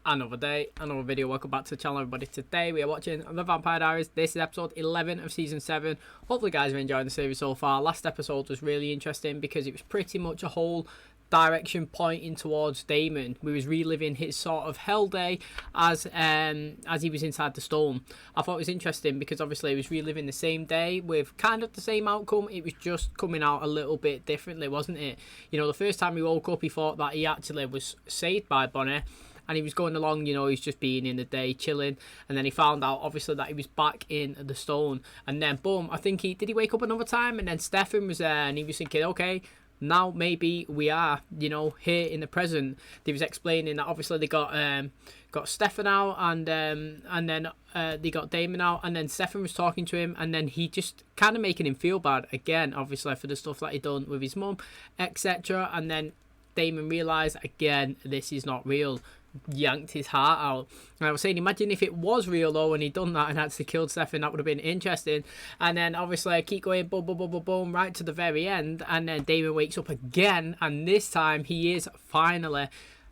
Another day, another video. Welcome back to the channel, everybody. Today we are watching The Vampire Diaries. This is episode 11 of season 7. Hopefully guys are enjoying the series so far. Last episode was really interesting because it was pretty much a whole direction pointing towards Damon. We was reliving his sort of hell day as he was inside the storm. I thought it was interesting because obviously he was reliving the same day with kind of the same outcome. It was just coming out a little bit differently, wasn't it? You know, the first time he woke up, he thought that he actually was saved by Bonnie. And he was going along, you know, he's just being in the day, chilling. And then he found out, obviously, that he was back in the stone. And then, boom, I think did he wake up another time? And then Stefan was there and he was thinking, okay, now maybe we are, you know, here in the present. They was explaining that obviously they got Stefan out and then they got Damon out. And then Stefan was talking to him and then he just kind of making him feel bad again, obviously, for the stuff that he done with his mum, etc. And then Damon realised, again, this is not real. Yanked his heart out. And I was saying, imagine if it was real though when he done that and actually killed Stefan. That would have been interesting. And then obviously I keep going boom boom boom boom boom right to the very end, and then Damon wakes up again, and this time he is finally,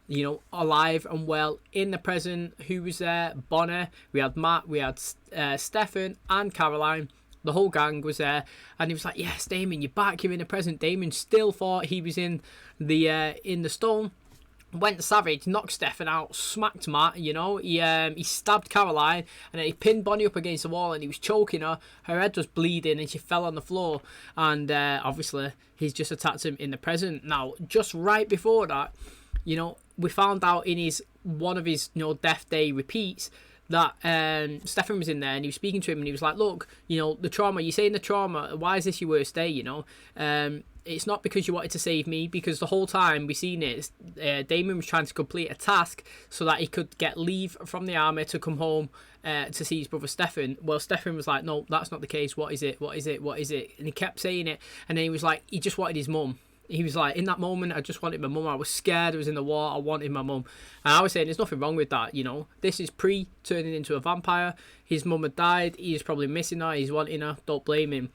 you know, alive and well in the present. Who was there? Bonnie, we had Matt, we had Stefan and Caroline. The whole gang was there, and he was like, yes, Damon, you're back, you're in the present. Damon still thought he was in the storm. Went savage, knocked Stefan out, smacked Matt, you know, he stabbed Caroline, and then he pinned Bonnie up against the wall and he was choking her. Her head was bleeding and she fell on the floor, and obviously he's just attacked him in the present. Now, just right before that, you know, we found out in one of his, you know, death day repeats that Stefan was in there and he was speaking to him and he was like, look, you know, the trauma, you're saying the trauma, why is this your worst day, you know? It's not because you wanted to save me, because the whole time we seen it, Damon was trying to complete a task so that he could get leave from the army to come home to see his brother Stefan. Well, Stefan was like, no, that's not the case. What is it? What is it? What is it? And he kept saying it. And then he was like, he just wanted his mum. He was like, in that moment, I just wanted my mum. I was scared. I was in the war. I wanted my mum. And I was saying, there's nothing wrong with that, you know. This is pre-turning into a vampire. His mum had died. He's probably missing her. He's wanting her. Don't blame him.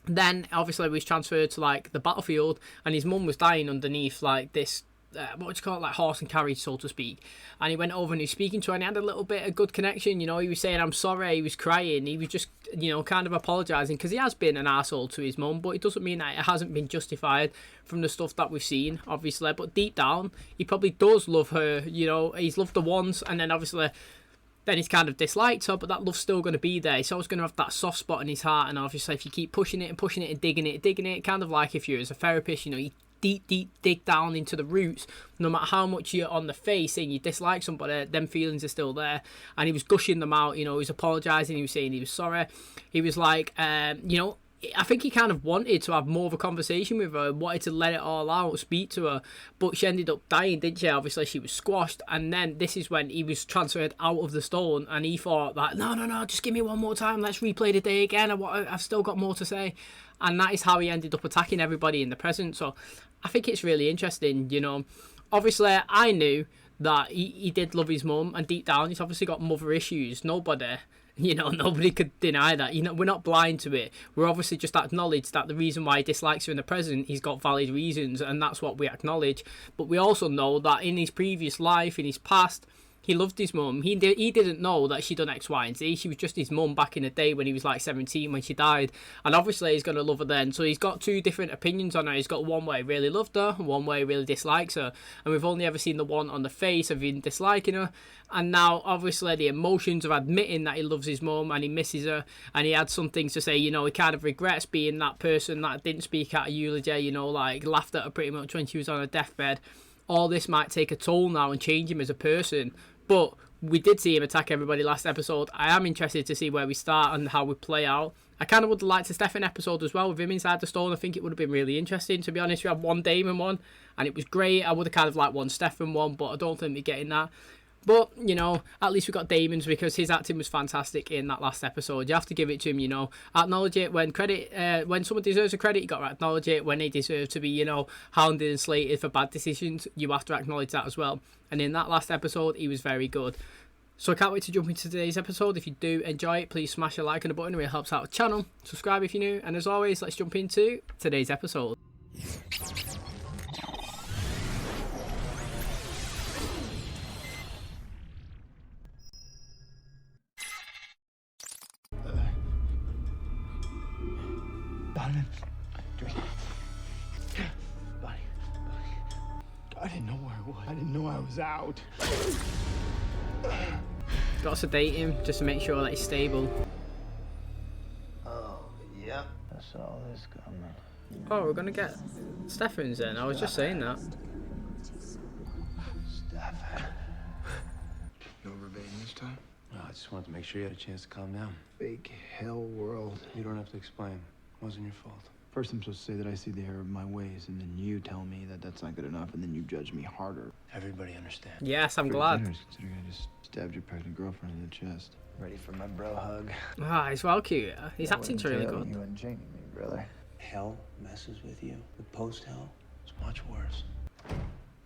Then obviously he was transferred to like the battlefield, and his mum was dying underneath like this what would you call it, like horse and carriage, so to speak. And he went over and he was speaking to her and he had a little bit of good connection, you know. He was saying I'm sorry, he was crying, he was just, you know, kind of apologising because he has been an arsehole to his mum, but it doesn't mean that it hasn't been justified from the stuff that we've seen, obviously. But deep down he probably does love her, you know. He's loved her once, and then obviously then he's kind of disliked her, but that love's still going to be there. He's always going to have that soft spot in his heart, and obviously if you keep pushing it and pushing it and digging it, kind of like if you're as a therapist, you know, you deep dig down into the roots. No matter how much you're on the face saying you dislike somebody, them feelings are still there. And he was gushing them out, you know. He was apologising, he was saying he was sorry. He was like, you know, I think he kind of wanted to have more of a conversation with her, wanted to let it all out, speak to her, but she ended up dying, didn't she? Obviously she was squashed, and then this is when he was transferred out of the stone, and he thought that, no, just give me one more time, let's replay the day again, I've still got more to say. And that is how he ended up attacking everybody in the present. So I think it's really interesting, you know. Obviously I knew that he did love his mum, and deep down he's obviously got mother issues. Nobody could deny that. You know, we're not blind to it. We're obviously just acknowledge that the reason why he dislikes her in the present, he's got valid reasons, and that's what we acknowledge. But we also know that in his previous life, in his past, he loved his mum. He didn't know that she done X, Y, and Z. She was just his mum back in the day when he was like 17 when she died. And obviously he's going to love her then. So he's got two different opinions on her. He's got one where he really loved her, and one where he really dislikes her. And we've only ever seen the one on the face of him disliking her. And now obviously the emotions of admitting that he loves his mum and he misses her. And he had some things to say, you know, he kind of regrets being that person that didn't speak at a eulogy, you know, like laughed at her pretty much when she was on her deathbed. All this might take a toll now and change him as a person. But we did see him attack everybody last episode. I am interested to see where we start and how we play out. I kind of would have liked a Stefan episode as well with him inside the stone. I think it would have been really interesting, to be honest. We had one Damon one and it was great. I would have kind of liked one Stefan one, but I don't think we're getting that. But, you know, at least we got Damon's, because his acting was fantastic in that last episode. You have to give it to him, you know. Acknowledge it when when someone deserves a credit, you got to acknowledge it. When they deserve to be, you know, hounded and slated for bad decisions, you have to acknowledge that as well. And in that last episode, he was very good. So I can't wait to jump into today's episode. If you do enjoy it, please smash a like and a button. It really helps out the channel. Subscribe if you're new. And as always, let's jump into today's episode. Donovan. Buddy. I didn't know where I was. I didn't know I was out. Got to sedate him just to make sure that he's stable. Oh, yep. I saw this coming. Oh, we're gonna get STEFANS then. I was just saying that. Stefan. No verbatim this time? No, I just wanted to make sure you had a chance to calm down. Big hell world. You don't have to explain. It wasn't your fault. First, I'm supposed to say that I see the error of my ways, and then you tell me that that's not good enough, and then you judge me harder. Everybody understands. Yes, I'm Pretty glad. generous, considering I just stabbed your pregnant girlfriend in the chest. Ready for my bro hug? Ah, he's well cute. His I acting's wouldn't really jail good. You and Jamie, me, brother. Hell messes with you. The post-hell is much worse.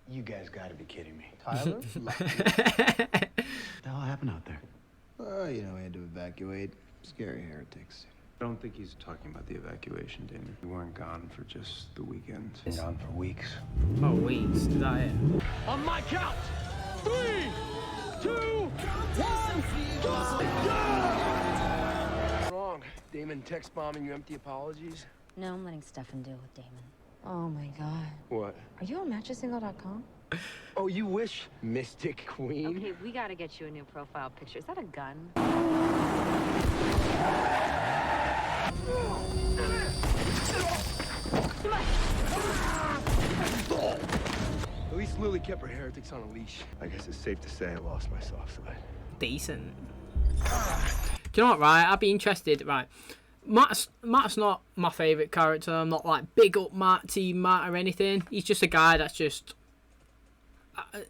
You guys gotta be kidding me. Tyler? What the hell happened out there? You know, we had to evacuate. Scary heretics. I don't think he's talking about the evacuation, Damon. You weren't gone for just the weekend. Been gone for weeks. Oh, weeks. Is that it? On my count. 3, 2, 1, go! Wrong. Damon text bombing you empty apologies. No, I'm letting Stefan deal with Damon. Oh my god. What? Are you on matchasingle.com? Oh, you wish, Mystic Queen. Okay, we gotta get you a new profile picture. Is that a gun? At least Lily kept her heretics on a leash. I guess it's safe to say I lost my soft side. Decent. Do you know what, right? I'd be interested, right? Matt's not my favourite character. I'm not like big up Matt, team Matt or anything. He's just a guy that's just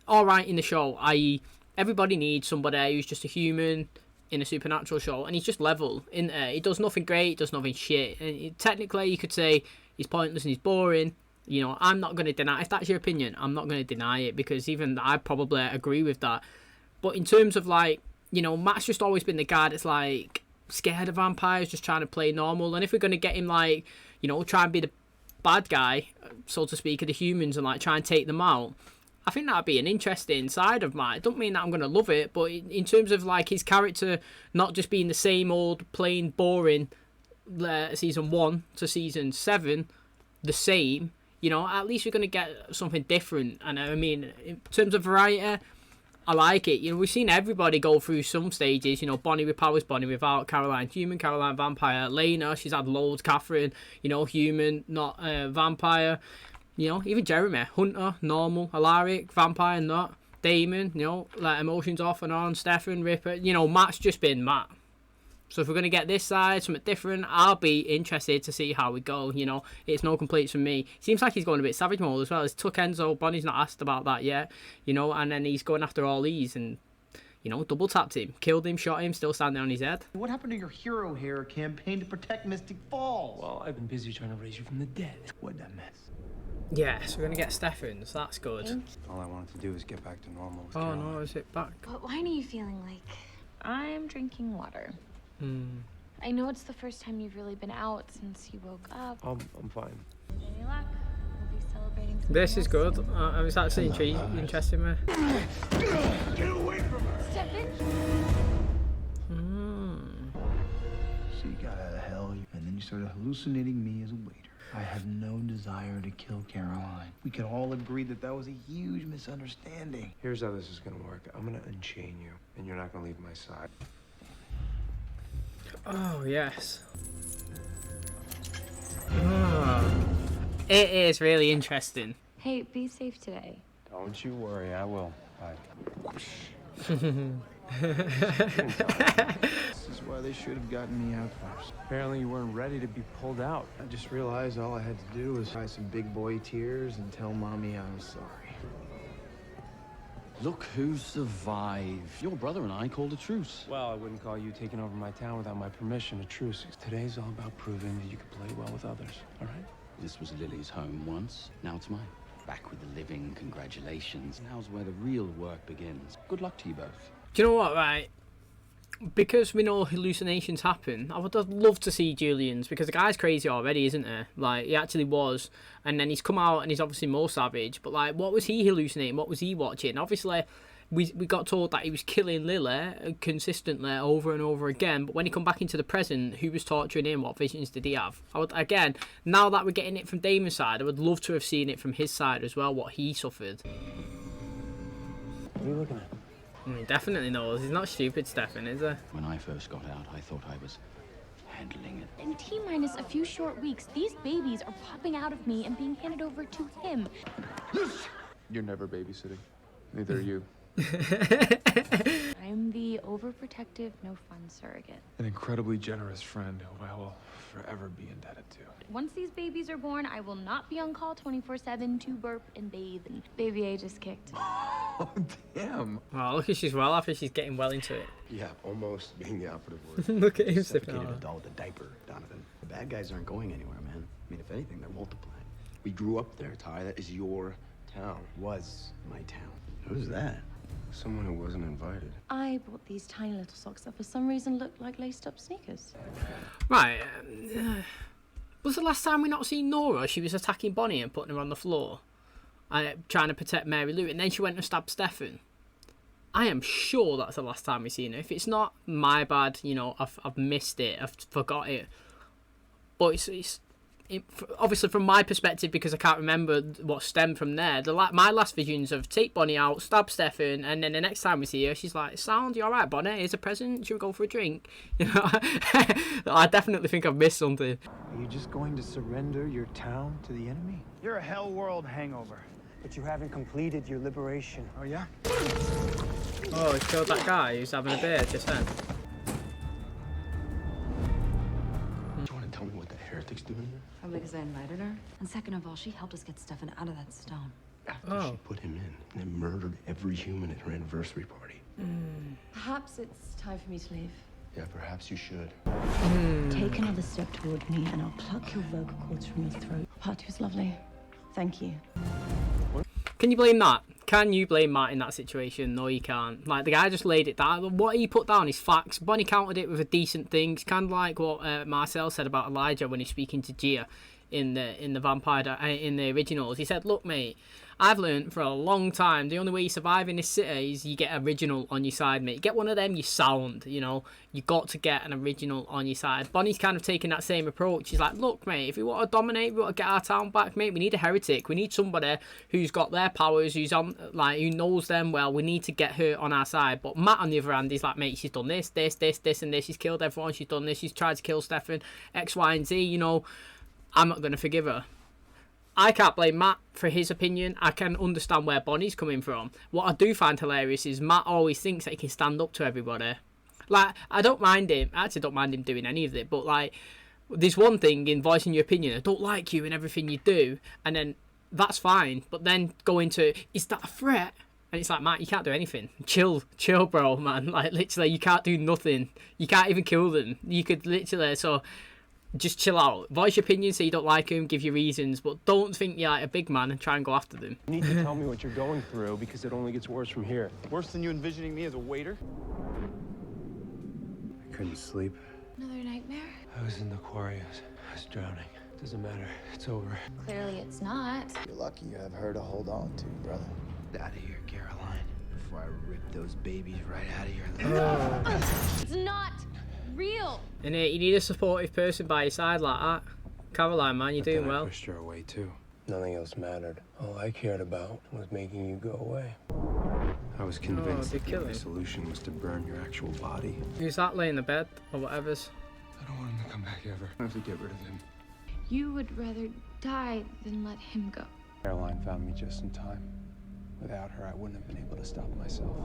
alright in the show, i.e. everybody needs somebody who's just a human in a supernatural show, and he's just level in there. He does nothing great, he does nothing shit, and technically you could say he's pointless and he's boring. You know, I'm not going to deny, if that's your opinion, I'm not going to deny it, because even I probably agree with that. But in terms of like, you know, Matt's just always been the guy that's like scared of vampires, just trying to play normal. And if we're going to get him like, you know, try and be the bad guy, so to speak, of the humans and like try and take them out, I think that'd be an interesting side of Matt. It don't mean that I'm going to love it, but in terms of like his character not just being the same old plain boring season 1 to season 7 the same, you know, at least we're going to get something different. And I mean, in terms of variety, I like it. You know, we've seen everybody go through some stages. You know, Bonnie with powers, Bonnie without, Caroline human, Caroline vampire, Elena, she's had loads, Catherine, you know, human, not vampire. You know, even Jeremy, hunter, normal, Alaric, vampire, not. Damon, you know, like emotions off and on, Stefan, Ripper. You know, Matt's just been Matt. So if we're going to get this side, something different, I'll be interested to see how we go. You know, it's no complaints from me. Seems like he's going a bit savage mode as well. He's took Enzo, Bonnie's not asked about that yet. You know, and then he's going after all these and, you know, double tapped him, killed him, shot him, still standing on his head. What happened to your hero hair campaign to protect Mystic Falls? Well, I've been busy trying to raise you from the dead. What a mess. Yeah, so we're going to get STEFANS. That's good. All I wanted to do was get back to normal with Oh, Caroline. no, is it back? What wine are you feeling like? I'm drinking water. I know it's the first time you've really been out since you woke up. I'm fine. Any luck? We'll be celebrating something This is else good. soon. I was actually interested in me. Get away from her! Stefan? So you got out of hell, and then you started hallucinating me as a waiter. I had no desire to kill Caroline. We could all agree that that was a huge misunderstanding. Here's how this is gonna work. I'm gonna unchain you, and you're not gonna leave my side. Oh, yes. Oh. It is really interesting. Hey, be safe today. Don't you worry, I will. Bye. This is why they should have gotten me out first. Apparently you weren't ready to be pulled out. I just realized all I had to do was cry some big boy tears and tell Mommy I was sorry. Look who survived. Your brother and I called a truce. Well, I wouldn't call you taking over my town without my permission a truce. Today's all about proving that you can play well with others, all right? This was Lily's home once. Now it's mine. Back with the living, congratulations. Now's where the real work begins. Good luck to you both. Do you know what, right? Because we know hallucinations happen, I would love to see Julian's, because the guy's crazy already, isn't he? Like, he actually was. And then he's come out and he's obviously more savage. But, like, what was he hallucinating? What was he watching? Obviously, we got told that he was killing Lily consistently over and over again, but when he come back into the present, who was torturing him? What visions did he have? Again, now that we're getting it from Damon's side, I would love to have seen it from his side as well, what he suffered. What are you looking at? He definitely knows. He's not stupid, Stefan, is he? When I first got out, I thought I was handling it. In T-minus a few short weeks, these babies are popping out of me and being handed over to him. You're never babysitting. Neither are you. I'm the overprotective, no fun surrogate. An incredibly generous friend who I will forever be indebted to. Once these babies are born, I will not be on call 24/7 to burp and bathe. And baby A just kicked. Oh, damn. Oh, look at she's well after she's getting well into it. Yeah, almost being the operative word. Look at him Suffocated Stefan. a doll with a diaper, Donovan. The bad guys aren't going anywhere, man. I mean, if anything, they're multiplying. We grew up there, Ty. That is your town. Was my town. Who's that? Someone who wasn't invited. I bought these tiny little socks that for some reason look like laced up sneakers. Right. Was the last time we not seen Nora? She was attacking Bonnie and putting her on the floor, trying to protect Mary Lou, and then she went and stabbed Stefan. I am sure that's the last time we've seen her. If it's not, my bad. You know, I've missed it. I've forgot it. But obviously from my perspective, because I can't remember what stemmed from there. My last visions of take Bonnie out, stab Stefan, and then the next time we see her, she's like, "Sound, you all right, Bonnie? Here's a present. Should we go for a drink?" You know, I definitely think I've missed something. Are you just going to surrender your town to the enemy? You're a hell world hangover. But you haven't completed your liberation. Oh, yeah? Oh, he killed that guy who's having a beer just then. Do you want to tell me what the heretic's doing here? Probably because I invited her. And second of all, she helped us get Stefan out of that stone. After she put him in and then murdered every human at her anniversary party. Perhaps it's time for me to leave. Yeah, perhaps you should. Take another step toward me and I'll pluck your vocal cords from your throat. Party was lovely. Thank you. Can you blame that? Can you blame Matt in that situation? No, you can't. Like, the guy just laid it down. What he put down is facts. Bonnie countered it with a decent thing. It's kind of like what Marcel said about Elijah when he's speaking to Gia in the originals. He said, "Look, mate, I've learned for a long time the only way you survive in this city is you get original on your side, mate. You get one of them, you sound, you know. You got to get an original on your side." Bonnie's kind of taking that same approach. She's like, "Look, mate, if we want to dominate, we want to get our town back, mate, we need a heretic. We need somebody who's got their powers, who's on, like, who knows them well. We need to get her on our side." But Matt, on the other hand, he's like, "Mate, she's done this, and this. She's killed everyone. She's done this. She's tried to kill Stefan, X, Y, and Z. You know, I'm not going to forgive her." I can't blame Matt for his opinion. I can understand where Bonnie's coming from. What I do find hilarious is Matt always thinks that he can stand up to everybody. Like, I don't mind him. I actually don't mind him doing any of it. But, like, there's one thing in voicing your opinion. I don't like you and everything you do. And then that's fine. But then going to, is that a threat? And it's like, Matt, you can't do anything. Chill, bro, man. Like, literally, you can't do nothing. You can't even kill them. You could literally, so... just chill out. Voice your opinion, say you don't like him, give your reasons, but don't think you're like a big man and try and go after them. You need to tell me what you're going through because it only gets worse from here. Worse than you envisioning me as a waiter? I couldn't sleep. Another nightmare? I was in the quarry. I was drowning. Doesn't matter. It's over. Clearly it's not. You're lucky you have her to hold on to, brother. Get out of here, Caroline, before I rip those babies right out of your lips. It's not real. And you need a supportive person by your side like that. Caroline, man, you're doing well. I pushed her away too. Nothing else mattered. All I cared about was making you go away. I was convinced that the only solution was to burn your actual body. Who's that laying in the bed or whatever's? I don't want him to come back ever. I have to get rid of him. You would rather die than let him go. Caroline found me just in time. Without her, I wouldn't have been able to stop myself.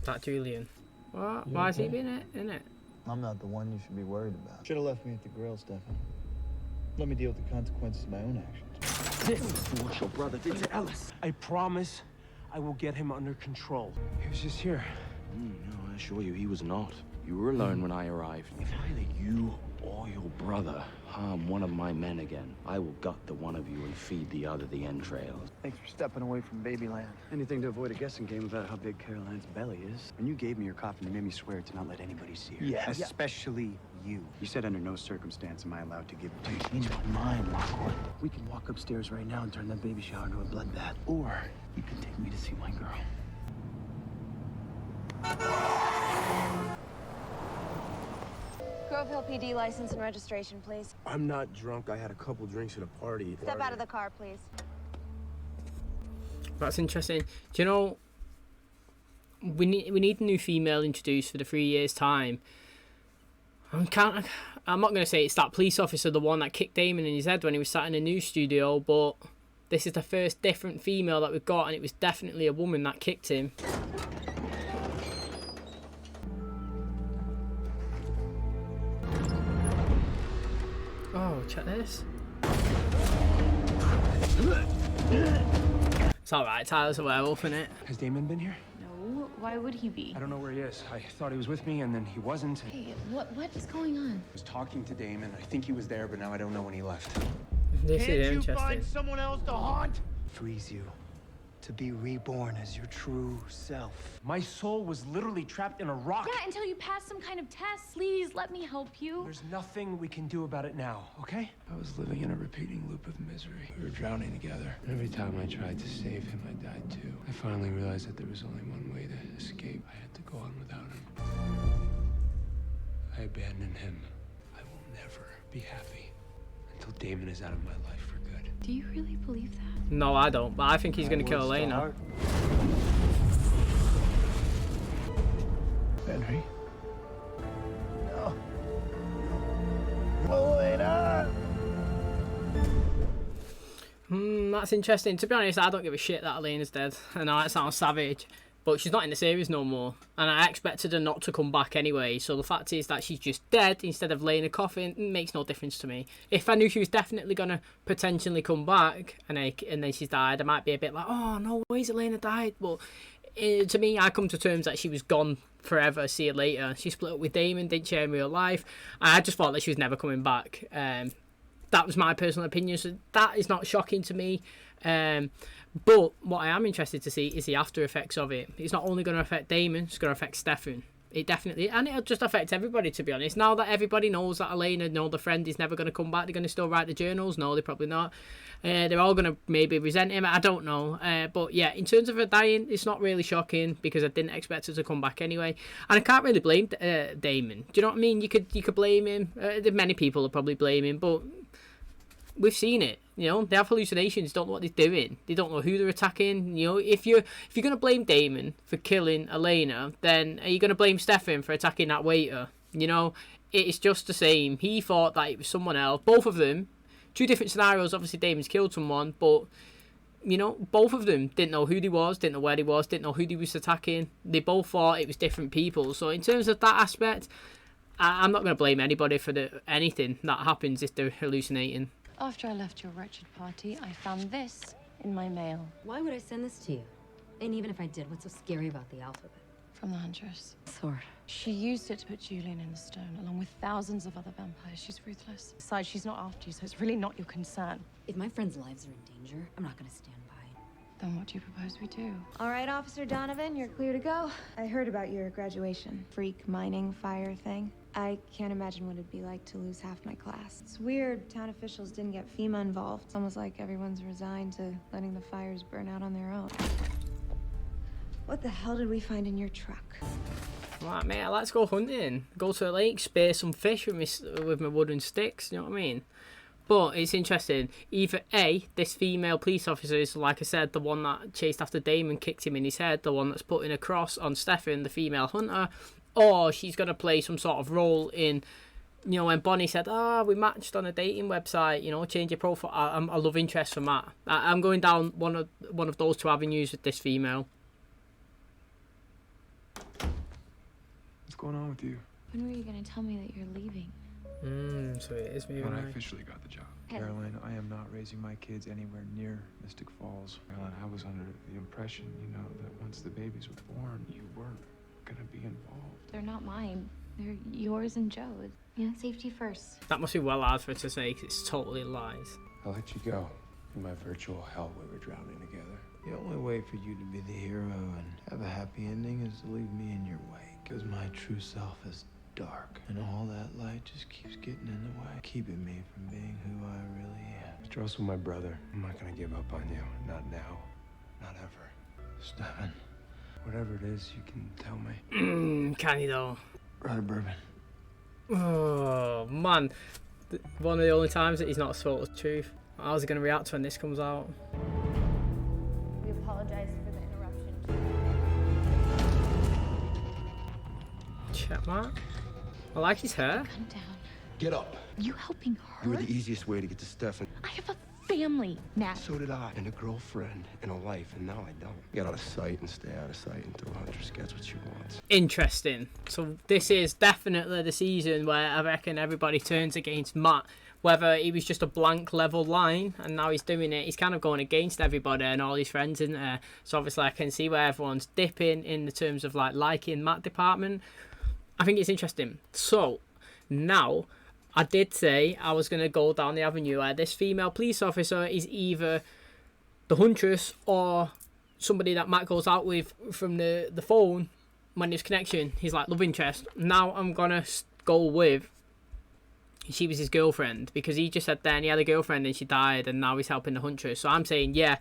That Julian. What? Why is he being in it? I'm not the one you should be worried about. Should have left me at the grill, Stefan. Let me deal with the consequences of my own actions. This is what your brother did to Ellis. I promise I will get him under control. He was just here. No, I assure you, he was not. You were alone when I arrived. If either you or your brother harm one of my men again, I will gut the one of you and feed the other the entrails. Thanks for stepping away from Babyland. Anything to avoid a guessing game about how big Caroline's belly is. When you gave me your coffin, you made me swear to not let anybody see her. Yeah. Especially you. You said under no circumstance am I allowed to give it to you. Change my mind, Lockwood. We can walk upstairs right now and turn that baby shower into a bloodbath. Or you can take me to see my girl. Grove Hill PD license and registration, please. I'm not drunk. I had a couple drinks at a party. Step out of the car, please. That's interesting. Do you know, we need a new female introduced for the 3 years time. I'm not going to say it's that police officer, the one that kicked Damon in his head when he was sat in a news studio, but this is the first different female that we've got, and it was definitely a woman that kicked him. Oh, check this. It's alright, Tyler's a werewolf, innit? Has Damon been here? No, why would he be? I don't know where he is. I thought he was with me, and then he wasn't. Hey, what is going on? I was talking to Damon. I think he was there, but now I don't know when he left. This is interesting. Can't you find someone else to haunt? Frees you to be reborn as your true self. My soul was literally trapped in a rock. Yeah, until you pass some kind of test. Please, let me help you. There's nothing we can do about it now, okay? I was living in a repeating loop of misery. We were drowning together. And every time I tried to save him, I died too. I finally realized that there was only one way to escape. I had to go on without him. I abandoned him. I will never be happy until Damon is out of my life for good. Do you really believe that? No, I don't, but I think he's going to kill Elena. Henry? No. Elena! That's interesting. To be honest, I don't give a shit that Elena's dead. I know that sounds savage, but she's not in the series no more, and I expected her not to come back anyway, so the fact is that she's just dead instead of laying a coffin. It makes no difference to me. If I knew she was definitely going to potentially come back and then she's died, I might be a bit like, oh no, where's Elena died? But to me, I come to terms that she was gone forever. See you later. She split up with Damon, didn't share in real life. I just thought that she was never coming back. That was my personal opinion, so that is not shocking to me. But what I am interested to see is the after effects of it. It's not only going to affect Damon, it's going to affect Stefan. It definitely, and it'll just affect everybody, to be honest. Now that everybody knows that Elena, the friend, is never going to come back, they're going to still write the journals. No, they're probably not. They're all going to maybe resent him. I don't know. But yeah, in terms of her dying, it's not really shocking because I didn't expect her to come back anyway. And I can't really blame Damon. Do you know what I mean? You could blame him. Many people will probably blame him, but we've seen it. They have hallucinations, don't know what they're doing. They don't know who they're attacking. If you're going to blame Damon for killing Elena, then are you going to blame Stefan for attacking that waiter? It's just the same. He thought that it was someone else. Both of them, two different scenarios. Obviously, Damon's killed someone, but both of them didn't know who he was, didn't know where he was, didn't know who he was attacking. They both thought it was different people. So in terms of that aspect, I'm not going to blame anybody for anything that happens if they're hallucinating. After I left your wretched party, I found this in my mail. Why would I send this to you? And even if I did, what's so scary about the alphabet? From the huntress. Sword. She used it to put Julian in the stone, along with thousands of other vampires. She's ruthless. Besides, she's not after you, so it's really not your concern. If my friends' lives are in danger, I'm not gonna stand by. Then what do you propose we do? All right, Officer Donovan, you're clear to go. I heard about your graduation freak mining fire thing. I can't imagine what it'd be like to lose half my class. It's weird town officials didn't get FEMA involved. It's almost like everyone's resigned to letting the fires burn out on their own. What the hell did we find in your truck? Right, mate, let's go hunting. Go to a lake, spear some fish with my wooden sticks, you know what I mean? But it's interesting. Either A, this female police officer is, like I said, the one that chased after Damon, kicked him in his head, the one that's putting a cross on Stefan, the female hunter, or she's going to play some sort of role in, when Bonnie said, we matched on a dating website, change your profile. I'm a love interest for Matt. I'm going down one of those two avenues with this female. What's going on with you? When were you going to tell me that you're leaving? So it is me. When I officially got the job. Caroline, I am not raising my kids anywhere near Mystic Falls. Caroline, I was under the impression, that once the babies were born, you weren't gonna be involved. They're not mine. They're yours and Joe's. Safety first. That must be well hard for her to say, because it's totally lies. I let you go. In my virtual hell, we were drowning together. The only way for you to be the hero and have a happy ending is to leave me in your wake. Because my true self is dark. And all that light just keeps getting in the way, keeping me from being who I really am. You're also my brother. I'm not gonna give up on you. Not now. Not ever. Stefan. Whatever it is, you can tell me. Can you though? Right, bourbon. Oh man, one of the only times that he's not spoke the truth. How's he going to react when this comes out? We apologize for the interruption. Check mark. I like his hair. Calm down. Get up. You helping her? You were the easiest way to get to Stefan. I have a family, Nat. So did I. And a girlfriend and a life, and now I don't. Get out of sight and stay out of sight until Huntress gets what she wants. Interesting. So this is definitely the season where I reckon everybody turns against Matt. Whether he was just a blank level line and now he's doing it, he's kind of going against everybody and all his friends, isn't there? So obviously I can see where everyone's dipping in the terms of like liking Matt department. I think it's interesting. So now, I did say I was going to go down the avenue where this female police officer is either the huntress or somebody that Matt goes out with from the phone when there's connection. He's like love interest. Now I'm going to go with she was his girlfriend, because he just said then he had a girlfriend and she died and now he's helping the huntress. So I'm saying, yeah,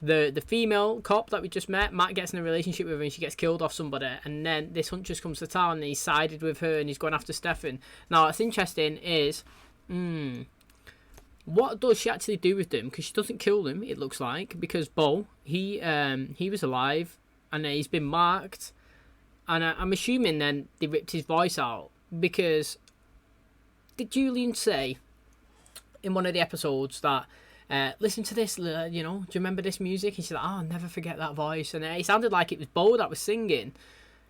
the female cop that we just met, Matt gets in a relationship with her and she gets killed off somebody, and then this huntress comes to town and he's sided with her and he's going after Stefan. Now what's interesting is what does she actually do with them? Because she doesn't kill them, it looks like, because Bo, he was alive and he's been marked, and I'm assuming then they ripped his voice out. Because did Julian say in one of the episodes that listen to this, do you remember this music? And she's like, oh, I'll never forget that voice. And it sounded like it was Bo that was singing,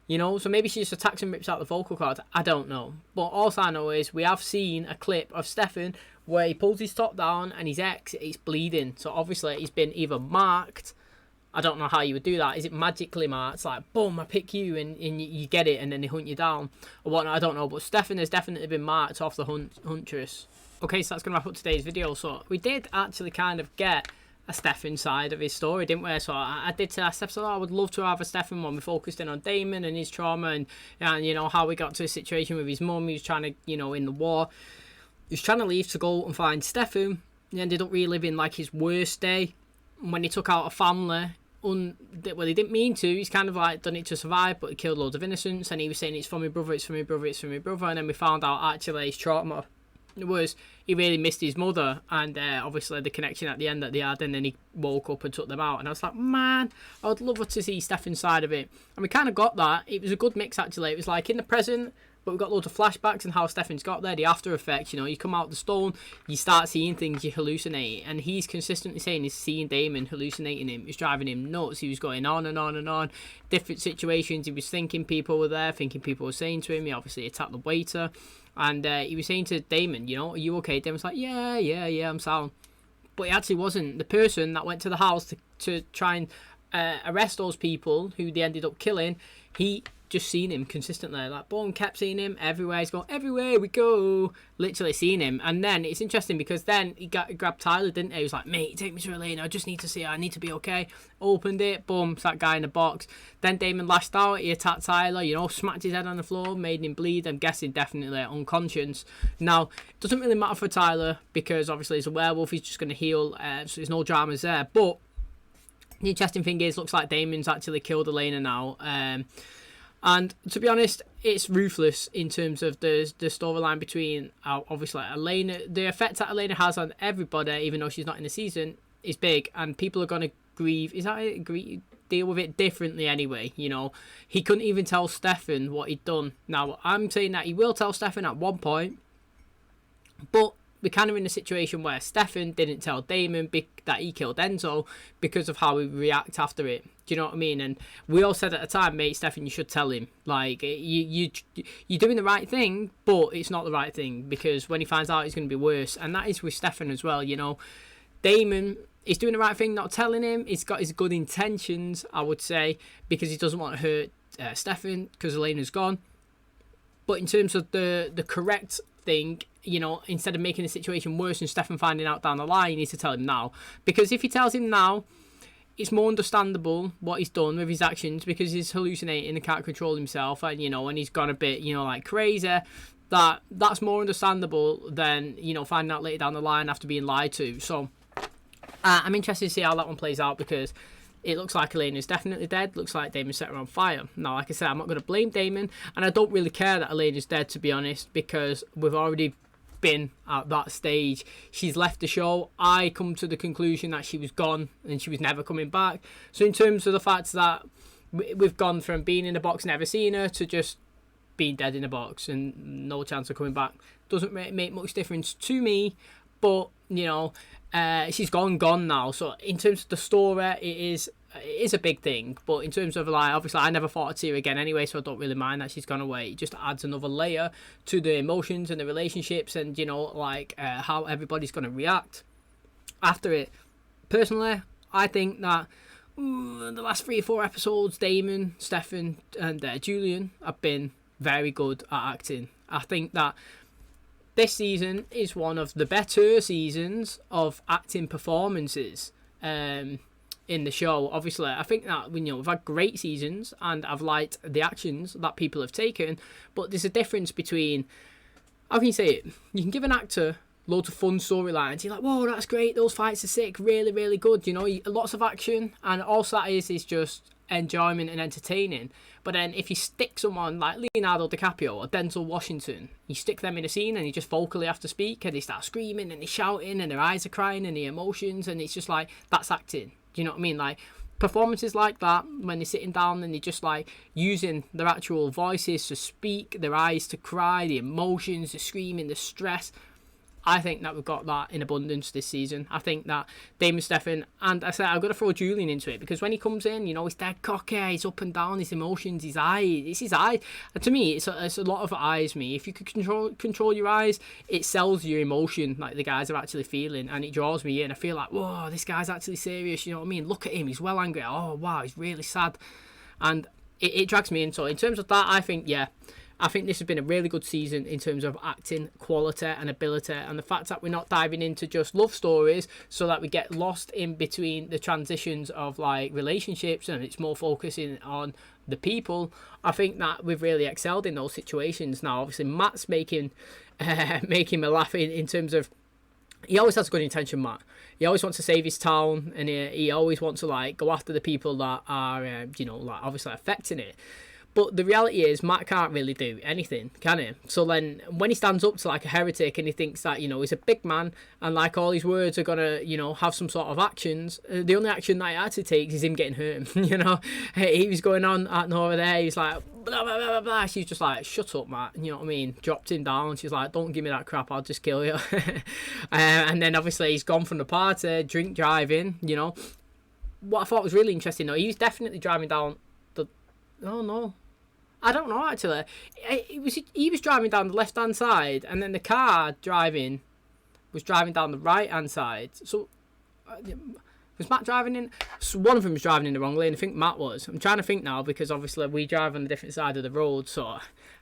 so maybe she just attacks and rips out the vocal cords. I don't know. But all I know is we have seen a clip of Stefan where he pulls his top down and his ex is bleeding. So obviously he's been either marked. I don't know how you would do that. Is it magically marked? It's like, boom, I pick you and you get it and then they hunt you down or whatnot. I don't know. But Stefan has definitely been marked off the huntress. Okay, so that's going to wrap up today's video. So we did actually kind of get a Stefan side of his story, didn't we? So I did say last episode, I would love to have a Stefan one. We focused in on Damon and his trauma and how we got to a situation with his mum. He was trying to, in the war. He was trying to leave to go and find Stefan. He ended up reliving like his worst day when he took out a family. Well, he didn't mean to. He's kind of like done it to survive, but he killed loads of innocents, and he was saying it's for my brother, it's for my brother, it's for my brother. And then we found out actually his trauma was he really missed his mother, and obviously the connection at the end that they had, and then he woke up and took them out. And I was like, man, I would love to see Stefan's side of it. And we kind of got that. It was a good mix actually. It was like in the present, but we've got loads of flashbacks and how Stefan's got there, the after effects. You come out the stone, you start seeing things, you hallucinate. And he's consistently saying he's seeing Damon hallucinating him. It's driving him nuts. He was going on and on and on. Different situations. He was thinking people were there, thinking people were saying to him. He obviously attacked the waiter. And he was saying to Damon, are you okay? Damon was like, yeah, I'm sound. But he actually wasn't. The person that went to the house to try and arrest those people who they ended up killing, he just seen him consistently, like boom, kept seeing him everywhere. He's going, everywhere we go, literally seeing him. And then it's interesting because then he grabbed Tyler, didn't he? He was like, mate, take me to Elena, I just need to see her, I need to be okay. Opened it, boom, it's that guy in the box. Then Damon lashed out, he attacked Tyler, smacked his head on the floor, made him bleed. I'm guessing definitely unconscious. Now, it doesn't really matter for Tyler because obviously he's a werewolf, he's just going to heal, so there's no dramas there. But the interesting thing is, looks like Damon's actually killed Elena now. And to be honest, it's ruthless in terms of the storyline between, obviously, Elena. The effect that Elena has on everybody, even though she's not in the season, is big. And people are going to grieve. Is that it? Deal with it differently anyway, He couldn't even tell Stefan what he'd done. Now, I'm saying that he will tell Stefan at one point. But we're kind of in a situation where Stefan didn't tell Damon that he killed Enzo because of how he react after it. Do you know what I mean? And we all said at the time, mate, Stefan, you should tell him. Like, you're doing the right thing, but it's not the right thing because when he finds out, it's going to be worse. And that is with Stefan as well, Damon is doing the right thing, not telling him. He's got his good intentions, I would say, because he doesn't want to hurt Stefan because Elena's gone. But in terms of the correct thing, instead of making the situation worse and Stefan finding out down the line, you need to tell him now. Because if he tells him now, it's more understandable what he's done with his actions because he's hallucinating and can't control himself, and you know, and he's gone a bit, you know, like crazy. That's more understandable than, you know, finding out later down the line after being lied to. So I'm interested to see how that one plays out, because it looks like Elena's definitely dead. Looks like Damon set her on fire. Now, like I said, I'm not going to blame Damon, and I don't really care that Elena's dead, to be honest, because we've already been at that stage. She's left the show. I come to the conclusion that she was gone and she was never coming back. So in terms of the fact that we've gone from being in the box, never seeing her, to just being dead in the box and no chance of coming back, doesn't make much difference to me. But you know, she's gone now. So in terms of the story, it is a big thing. But in terms of, like, obviously I never thought I'd see her again anyway, so I don't really mind that she's gone away. It just adds another layer to the emotions and the relationships, and you know, like how everybody's going to react after it. Personally, I think that the last 3 or 4 episodes, Damon, Stefan and Julian have been very good at acting. I think that this season is one of the better seasons of acting performances in the show. Obviously, I think that, you know, we've had great seasons and I've liked the actions that people have taken, but there's a difference between, how can you say it? You can give an actor loads of fun storylines. You're like, whoa, that's great, those fights are sick, really, really good. You know, lots of action, and all that is just enjoyment and entertaining. But then if you stick someone like Leonardo DiCaprio or Denzel Washington, you stick them in a scene and you just vocally have to speak, and they start screaming and they're shouting and their eyes are crying and the emotions, and it's just like, that's acting. Do you know what I mean? Like, performances like that, when they're sitting down and they're just like using their actual voices to speak, their eyes to cry, the emotions, the screaming, the stress, I think that we've got that in abundance this season. I think that Damon, Stefan, and I said I've got to throw Julian into it, because when he comes in, you know, he's dead cocky, he's up and down, his emotions, his eyes. It's his eyes. And to me, it's a lot of eyes. Me, if you could control your eyes, it sells your emotion, like the guys are actually feeling, and it draws me in. I feel like, whoa, this guy's actually serious. You know what I mean? Look at him, he's well angry. Oh wow, he's really sad, and it drags me in. So in terms of that, I think, yeah, I think this has been a really good season in terms of acting quality and ability, and the fact that we're not diving into just love stories so that we get lost in between the transitions of like relationships, and it's more focusing on the people. I think that we've really excelled in those situations. Now obviously Matt's making me laugh in terms of, he always has good intention, Matt. He always wants to save his town, and he always wants to like go after the people that are you know, like obviously affecting it. But the reality is, Matt can't really do anything, can he? So then, when he stands up to like a heretic and he thinks that, you know, he's a big man and like all his words are gonna, you know, have some sort of actions, the only action that he actually takes is him getting hurt. You know, he was going on at Nora there. He's like, blah blah blah blah blah. She's just like, shut up, Matt. You know what I mean? Dropped him down. She's like, don't give me that crap. I'll just kill you. And then obviously he's gone from the party, drink driving. You know, what I thought was really interesting though, he was definitely driving down the. Oh no. I don't know actually. He was driving down the left hand side, and then the car was driving down the right hand side. So was Matt driving in? So one of them was driving in the wrong lane. I think Matt was. I'm trying to think now, because obviously we drive on a different side of the road, so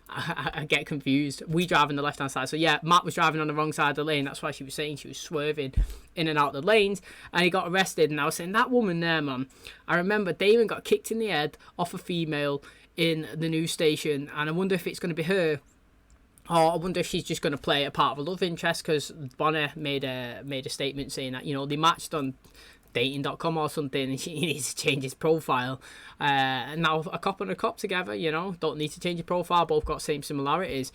I get confused. We drive on the left hand side, so yeah, Matt was driving on the wrong side of the lane. That's why she was saying she was swerving in and out the lanes, and he got arrested. And I was saying, that woman there, man. I remember Damon got kicked in the head off a female in the news station, and I wonder if it's going to be her, or I wonder if she's just going to play a part of a love interest, because Bonner made a statement saying that, you know, they matched on dating.com or something, and he needs to change his profile. And now a cop and a cop together, you know, don't need to change your profile, both got same similarities.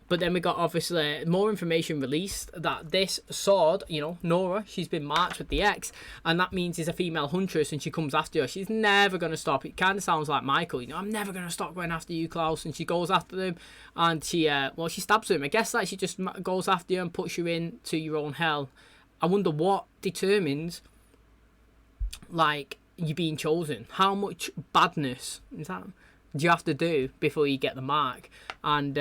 But then we got obviously more information released that this sword, you know, Nora, she's been matched with the ex, and that means he's a female huntress and she comes after her. She's never going to stop. It kind of sounds like Michael, you know, I'm never going to stop going after you, Klaus. And she goes after him, and she stabs him. I guess that she just goes after you and puts you into your own hell. I wonder what determines, like, you being chosen. How much badness is that do you have to do before you get the mark? And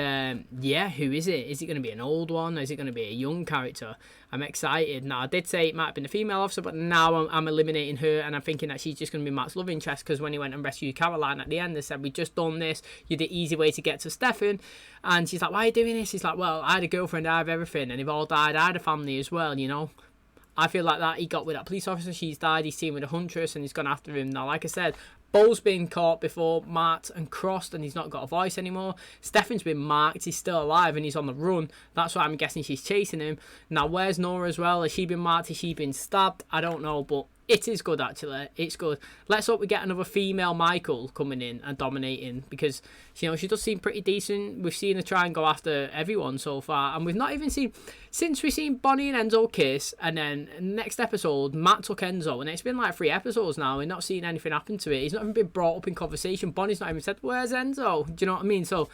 yeah, who is it? Is it going to be an old one? Is it going to be a young character? I'm excited. Now, I did say it might have been a female officer, but now I'm eliminating her, and I'm thinking that she's just going to be Matt's love interest, because when he went and rescued Caroline at the end, they said, we just done this, you're the easy way to get to Stefan. And she's like, why are you doing this? He's like, well, I had a girlfriend, I have everything, and they've all died, I had a family as well, you know. I feel like that he got with that police officer, she's died, he's seen with a huntress, and he's gone after him. Now, like I said, Bo's been caught before, marked and crossed, and he's not got a voice anymore. Stefan's been marked, he's still alive, and he's on the run. That's why I'm guessing she's chasing him. Now, where's Nora as well? Has she been marked? Has she been stabbed? I don't know, but it is good, actually. It's good. Let's hope we get another female Michael coming in and dominating, because, you know, she does seem pretty decent. We've seen her try and go after everyone so far, and we've not even seen, since we've seen Bonnie and Enzo kiss, and then next episode, Matt took Enzo, and it's been like 3 episodes now, we're not seeing anything happen to it. He's not even been brought up in conversation. Bonnie's not even said, where's Enzo? Do you know what I mean? So,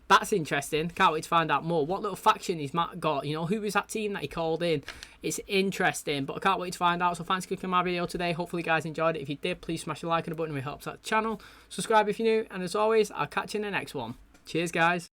that's interesting. Can't wait to find out more. What little faction has Matt got? You know, who was that team that he called in? It's interesting, but I can't wait to find out. So thanks for clicking my video today. Hopefully you guys enjoyed it. If you did, please smash the like and the button. It helps out the channel. Subscribe if you're new. And as always, I'll catch you in the next one. Cheers, guys.